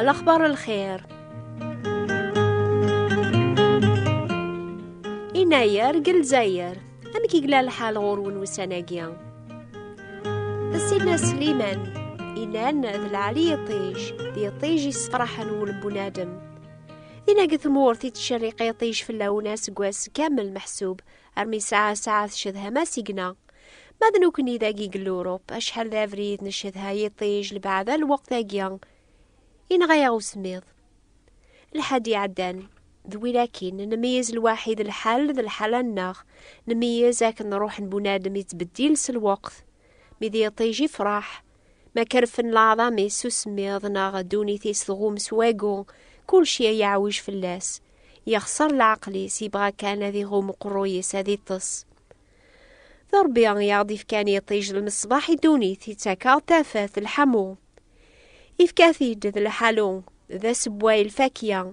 الأخبار الخير. يناير قل زاير أمك يقلا الحال غورون وسناقيا. سيدنا سليمان إنان ذا العلي يطيج يسفرحن والبنادم إنا قثمورتي تشريقي يطيج في اللوناس قواس كامل محسوب أرمي ساعة تشدها ما سيقنا ما ذنوكن إذا قيق الأوروب أشحال ذا فريد نشدها يطيج لبعض الوقت أقيا إن غيا سميض الحادي عدان ذوي لكن نميز الواحد الحال ذا الحالة الناغ نميز لكن نروح بنادم يتبديل الوقت مذي يطيجي فرح ما كرفن العظام يسو سميض ناغ دوني تيسلغوم سواقو كل شي يعوج في اللاس يخسر العقل يبغى كان ذي غوم قرويس هذي تص ضربيان يعضي كان يطيج المصباح دوني تيتاكا تافات الحمو إفكاثيد ذا الحالون ذا سبواي الفاكية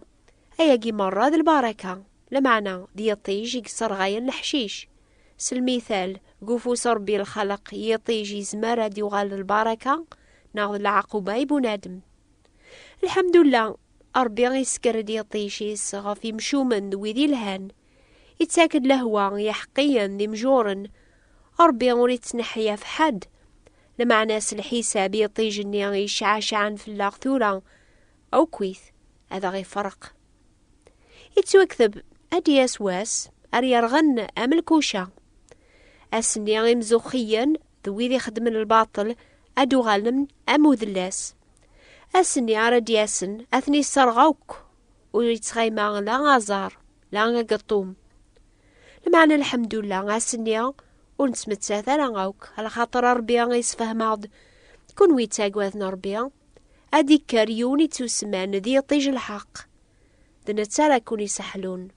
أياقي مرة ذا البركة لمعنى ذي يطيج يقصر غاية الحشيش سالمثال قفوس ربي الخلق يطيج يزمر دي يغال البركة ناغ العقوبة يبونادم الحمد لله ربي يسكر دي يطيج يسغى في مشومن ذوي الهان يتاكد لهوا يحقيا ذي مجورن ربي وريد تنحيا في حد لمع ناس الحساب يطيج اني يشعشعن في اللاغثورة او كويث هذا غي فرق يتوكثب ادي يسواس اريرغن ام الكوشة اسني غي مزوخيا ذوي ذي خدمن الباطل ادو غالم امو ذلاس اسني عرد ياسن اثني سرغوك ويتغيما لا غازار لا قطوم لمعنى الحمد لله اسني ونسمت غاوك على خاطر ربي يسفهم عض كون ويتاقواذنا ربي ادي كاريوني توسمان ذي يطيج الحق دنا تسالا كون يسحلون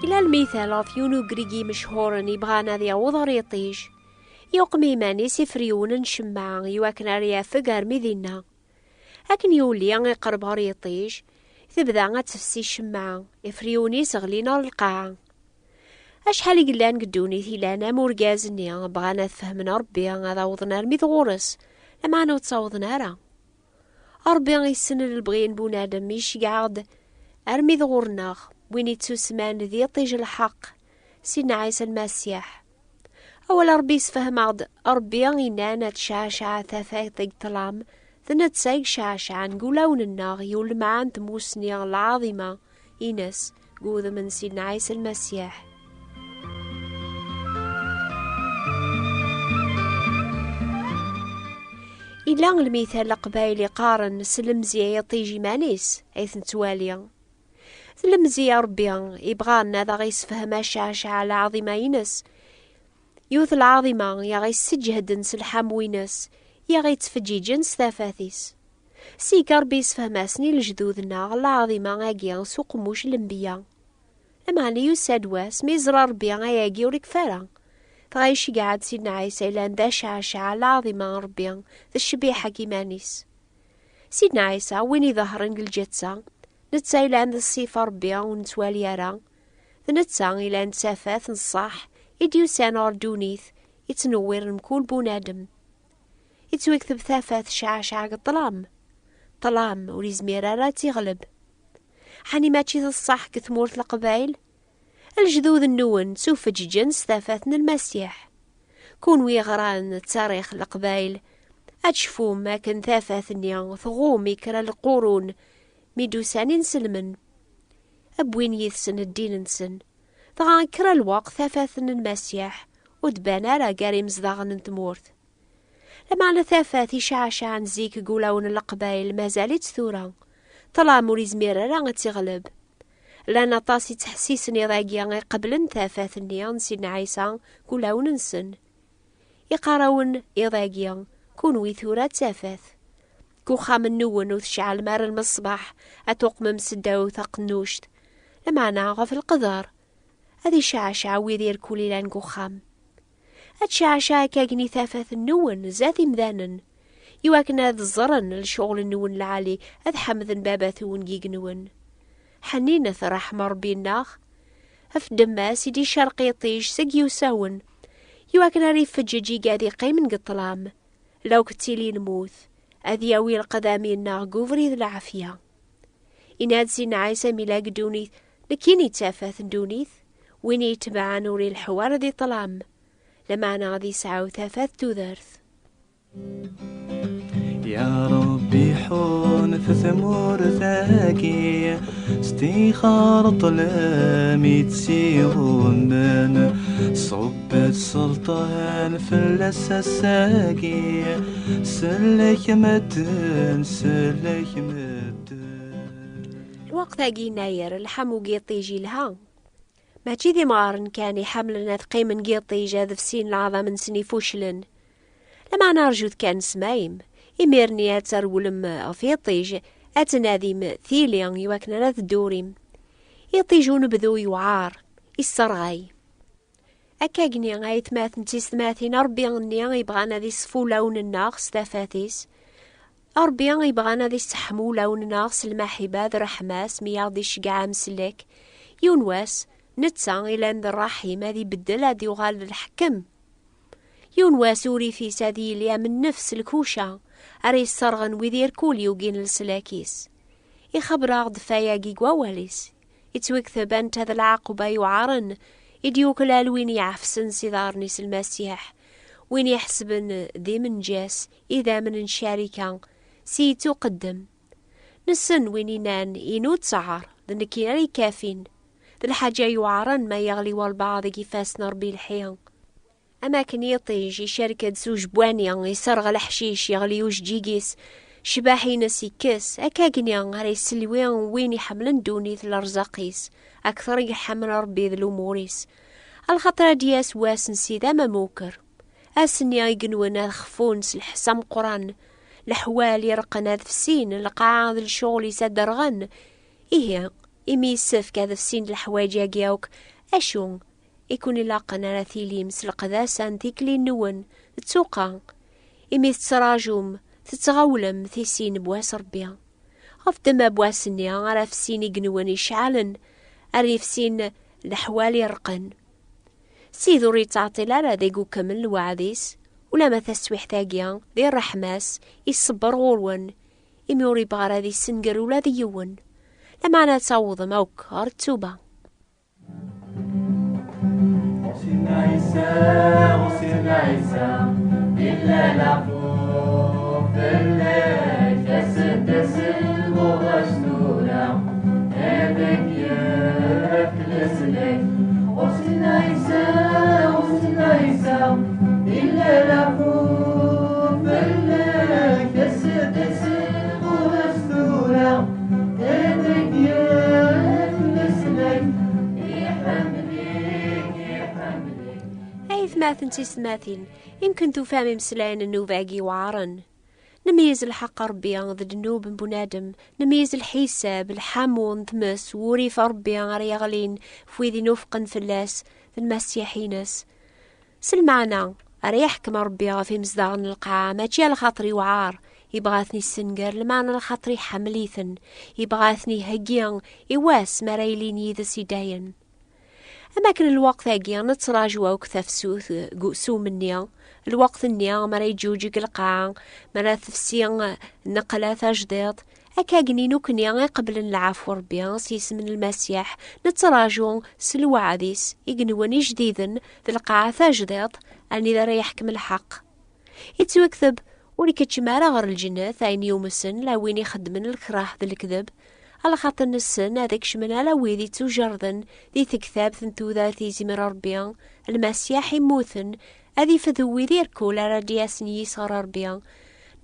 إلى المثال فيونو غريقي مشهورا يبغانا ذي عوضر يطيج يقمي ماني سفريون نشمع يواكن ريا فقر مذينا لكن يولي يقرب يطيج تبدا غتفسي الشمعة يفريوني سغلينا القاعة أشحال يقلان قدوني ثيلانا مورقازني بغانا تفهمنا ربي هذا وضنا رميذ غورس لما نوتصاوضنا راه ربي يسن البغين بونادم ميش قاعد أرميذ غورناغ وين يتسمان ذي يطيج الحق سيدنا عيسى المسيح أول ربي يسفهم عض ربي ينانا تشعشع ثفايتك طلام ذنا تسايق شعشع نقولون الناغ يول معان تموسني العظيمة إنس قوذ من سيدنا عيسى المسيح إلا المثال قبايل قارن سلمزي يطيجي مانيس عيث نتواليا سلمزي ربي يبغانا ذا غيسفهم شعشع العظيمة إنس يوث العظيمة يا غيسجهد نس الحموينس يا غيتفجي جنس ثافاثيس سيكار بيس فهماسني لجذوذنا العظيمة غاقيا سوق موش الانبياء لما يساد واس ميزرار ربي غاقيا وريك فارا تغايشي قاعد سيدنا عيسى لان ذا شعشع العظيمة ربي ذا الشبيحة كيمانيس سيدنا عيسى ويني ظهرن الجتسا نتسا لان ذا الصيفة ربي ونتواليارا نتسا لان تسافاث نصاح إديو سانور دونيث يتنوير مكول بونادم يتوكثب ثافاث شعشع طلام وريزميرا لا تغلب حاني ماتشي الصح كثمورت القبايل الجذوذ النون سوف جنس ثافاثن المسيح كون ويغران تاريخ القبايل أتشفو ما كان ثافاثنيا ثغوم يكرا القرون ميدوسانين سلمن أبوين يثسن الدين نسن طغان كرا الوقت ثافاثن المسيح ودبانا را قاري مزداغن نتمورث لما على ثافاثي شعشع نزيك قولون القبايل مازالت ثورة طلع موريز ميرا را تغلب لانا طاسي تحسيسني ضاقيا قبلن ثافاثني نسينا عيسى قولون نسن يقارون يضاقيا كونوي ثورة ثافاث كوخام النون وتشعل مار المصباح أتوقم مسدا وثقنوشت لما ناغف القدر هذي شعشع ويدير كولي لانكو خام هتشعشع كاقني ثافاث النون زاثي مذانن يواكن هذا الزرن الشغل النون العالي هذا حمذن بابا ثون جيق نون حنينة ثرح مربي الناخ أفدما سيدي شرقي طيش سقيو ساون يواكنا ريف فجاجي قادي قيمن قطلام لو كتيلي نموث أذياوي القدامي الناغ قوفري ذا العافية إناد سين عايسة ملاق دونيث لكيني تافاث دونيث ويني يتبع نوري الحوار ذي طلام لما أنا غادي سعو ثافاث تذرث يا ربي حون في ثمور ثاقي استيخار طلامي تسيغون من صب السلطان في الساقي سلك مدن سلك مدن الوقت ثاقي ناير الحمو قيطيجي لها ما تجي مارن كاني حملنا ثقيمن قيطيج هذا في سين العظام من سني فوشلن لما نرجو كان سمايم إميرني أترولم أفيطيج أتناديم ثيليان يواكنا لا تدوريم يطيجون بذو يوعار السرغي أكاقني غايت ماثن تيستماثين أربياني يبغانا ذي صفو لون الناقص ثافاثيس أربيان يبغانا ذي سحمو لون الناقص المحبة ذا رحماس مياضي شقع مسلك يونواس نتسان إلان ذا الرحيم هذي بدل هذي يغال الحكم يونواس وري في سادي ليا من نفس الكوشة أري السرغن ويدير كل يوجين السلاكيس يخبر عقد فاياقي قواليس يتوكثب أنت هذا العقبة يعارن يديوك الألوين يعفسن سيدارنيس المسيح وين يحسبن ذي من جاس إذا من شاركا سيتو قدم نسن وين ينان ينوت سعر ذنكيناري كافين ذي الحاجة يعارن ما يغلي والبعض كيفاس نربي الحيان أماكن يطيج يشارك سوج بوانيا يسرغ الحشيش يغلي وش جيجيس شباحي نسيكس أكاقنيا غاري السلوين وين يحملن دونيث الأرزاقيس أكثر يحمل ربي ذي الأموريس الخطرة دياس واسن سيدا مموكر أسنيا يقنونا خفون سلحسام قران الحوال يرقنا في السين القاعة ذي الشغل يسدرغن إيه إمي يسف كذا في السين الحواج ياقياوك أشون يكون لاقنا رثيلي مسل قذاسان ثيكلي النون تسوقا إمي تسراجوم تتغولم ثيسين بواس ربيا غفدما بواسني غرا في سين يقنون يشعلن أري في سين الحوال يرقن سيدو ريتعطي لا ديقو كمل الوعديس ولا ما تسويح ثاقيا ذي الرحماس يصبر غورون إميوري بغارا ذي السنقر ولا ذي يون لما أنا تصوض موك هارتوبا وصلنا عيسى إلا لعفو في الليل تسدس المغشنورة هذاك يفلس لك وصلنا عيسى إلا لعفو في الليل تسدس المغشنورة هذاك يفلس لك ثماثن تسماثين يمكن تفهمي مسلاين النوفاقي وعارن نميز الحق ربي ضد النوب بنادم نميز الحساب الحمون ثمس وري في ربي غريغلين فويذي نفقن فلاس في المسيحينس سلمعنا أريحكم ربي في مصداغن القاعة ما تجي الخاطري وعار يبغاثني السنقر لمعنى الخاطري حمليثن يبغاثني هجيان يواس مريلين يذا سيداين أماكن الوقت هاقيا نتراجوا وكثف سو منيا الوقت النيا مرا يجوجيك القاعة مرا تفسيا نقلات جديد أكاقنينو كنيا قبل العفو ربيا سيس من المسيح نتراجوا سلوى عديس يقنوني جديدا ذي القاعة جديد أني ذا يحكم الحق يتوكثب ولكتشمارا غير الجنة ثاين يوم السن لا وين يخدمن الكراح ذي الكذب على خاطر السن هذاك شمنا لا ويدي توجردن ذي تكثاب ثنتو ذا ثيزي من ربيا المسيح يموثن هذي فذوي ذي ركول على دياسني يسار ربيا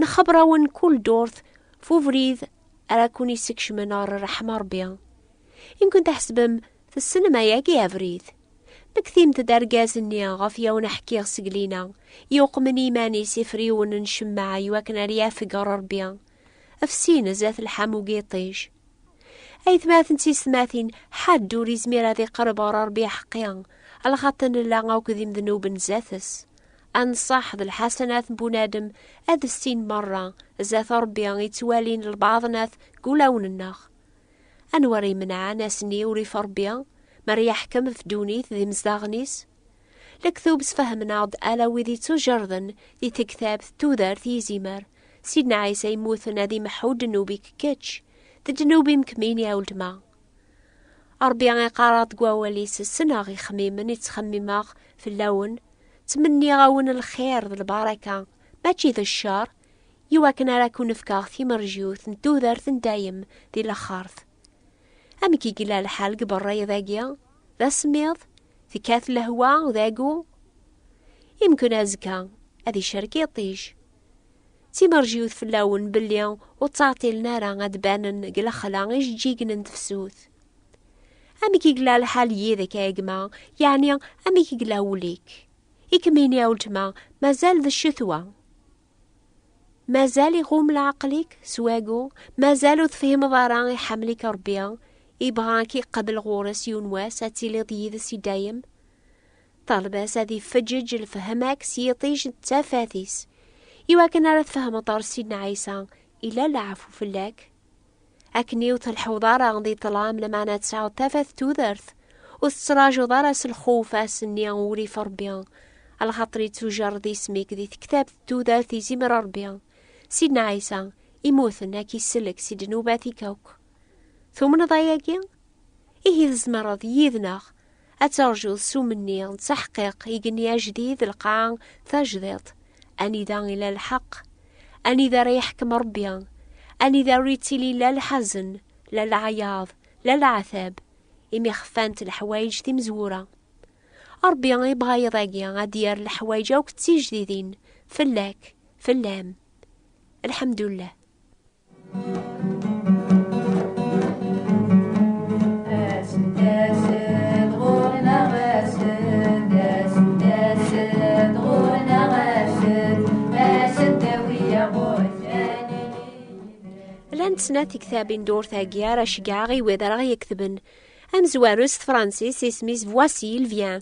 نخبراون كل دورث فوفريذ على كوني سكش منار رحمة ربيا إن كنت أحسبم في السن ما ياقي أفريذ بكثيم تدرقاز النيا غافيا ونحكي سقلينا يوقمن إيماني سفري وننشمع يواكنا ريافق ربيا أفسين ذات الحمو قيطيج أي ثماثن تسماثين حد دوري زميرا ذي قرب ربي حقيا على خاطر لا غاوك ذي مذنوب زاثس أنصح ذي الحسنات بنادم أذ السين مرة زاث ربي يتوالين البعض ناث قولون الناخ أنوري منع ناسني وري فربيا مري يحكم في دونيث ذي مزداغنيس لكثوب سفهمنا عض ألا وذي تجرذن ذي تكتاب تودار ذي زيمر سيدنا عيسى يموثنا ذي محود النوبي كتش ذي دنوبي مكمين يا ولدما أربيا غيقارات قواليس السنة غي خميمن يتخمماغ في اللون تمني غاون الخير ذي البركة ماشي ذي الشر يواكن راكو نفكاغ في مرجيوث نتوذر دايم ذي الأخارث أمي كي قلا الحال قبل راي ذاقيا ذا سميض في كاث الهواء وذاقو يمكن أزكا أذي شركي طيش تي مرجيوث في اللون بليا وتعطي لنا غاد بانن قلا خلا إيش جيقن نتفسوث أمي كي قلا الحال يذك يا جماعة يعني أمي كي قلا وليك إكمين يا ولتما مازال ذا الشثوة مازال يغوم لعقلك سواقو مازالو تفهم ضاران يحملك ربيا يبغاكي قبل غورس يونواس أتيلي ضيذس دايم طالباس هذي فجج الفهمك سيطيج التفاثيس يواكن على تفهم طار سيدنا عيسى إلا لعفو فلاك أكني وتلحو ضارا غضي طلام لما نتسعو تفاث توذرث وستراجو ضارس الخوف أسنيا وري فربيا على خاطري توجر ذي سميك ذي كتاب توذرث يزيمر ربيا سيدنا عيسى يموثنا كي سلك سيد نوباتي كوك ثم نضايقين إيه الزمرض يذنغ أترجو سومني تحقيق يقني جديد القاع تجديد أني ذا إلى الحق أني ذا ريحكم ربيا أني ذا ريتي لي لا الحزن لا العياض لا العذاب إمي خفانت الحوايج ذي مزورة ربيا يبغى يضايقيا أدير الحوايج أو كتي جديدين فلاك فلام الحمد لله لانت سناتي كتابين دور ثاقيا راشقاغي وإذا رغي يكتبن أمزواروس فرانسيس اسميس فواسي الفيان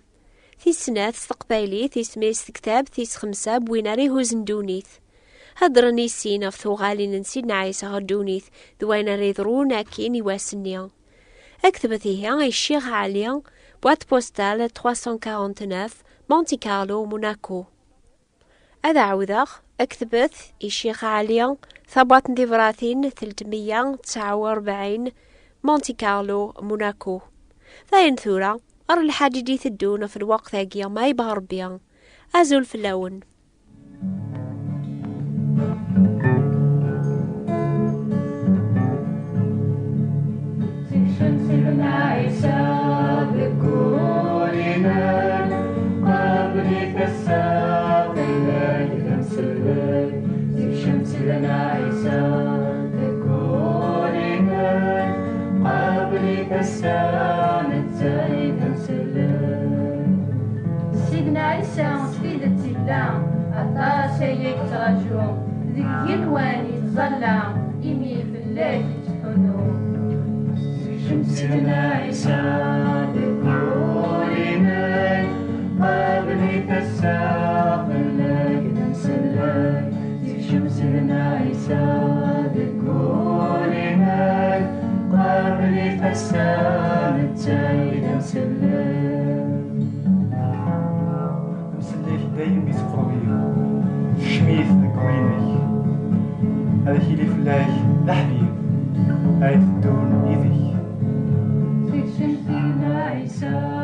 في سنات استقبالي في سميس كتاب ثيس 5 بويناري هوزندونيث هدرني سينا في ثوغالي نسيدنا عيسى هدونيث دوينا ريضرونا كيني واسنيا اكتبتيها الشيخ عاليا بوات بوستال 349 مونتي كارلو موناكو هذا عوذاخ اكتبت الشيخ عاليا ثبات ديفراثين 349 مونتي كارلو موناكو ثاين ثورة أر الحاجة تدون في الوقت ذاقيا ما يبغى ربيا أزول في اللون سيدنا عيسى بكورنا قبلك الساق إلهي تمسلك شمس لنا عيسى بكورنا قبلك الساق نتاي تمسلك سيدنا عيسى وتفيدة الله عطا شيك ترجو ذي ينواني تظلى إمي في الله تحنو سيدنا عيسى بكورنا قبلك الساق لك تمسلك سيدنا عيسى بكورنا قبلك الساق نتاي تمسلك مسلك دايم بيسفرويه شميث ذكريني هذا هي اللي فلاح لحبيب هاي الدون يذي سيدنا عيسى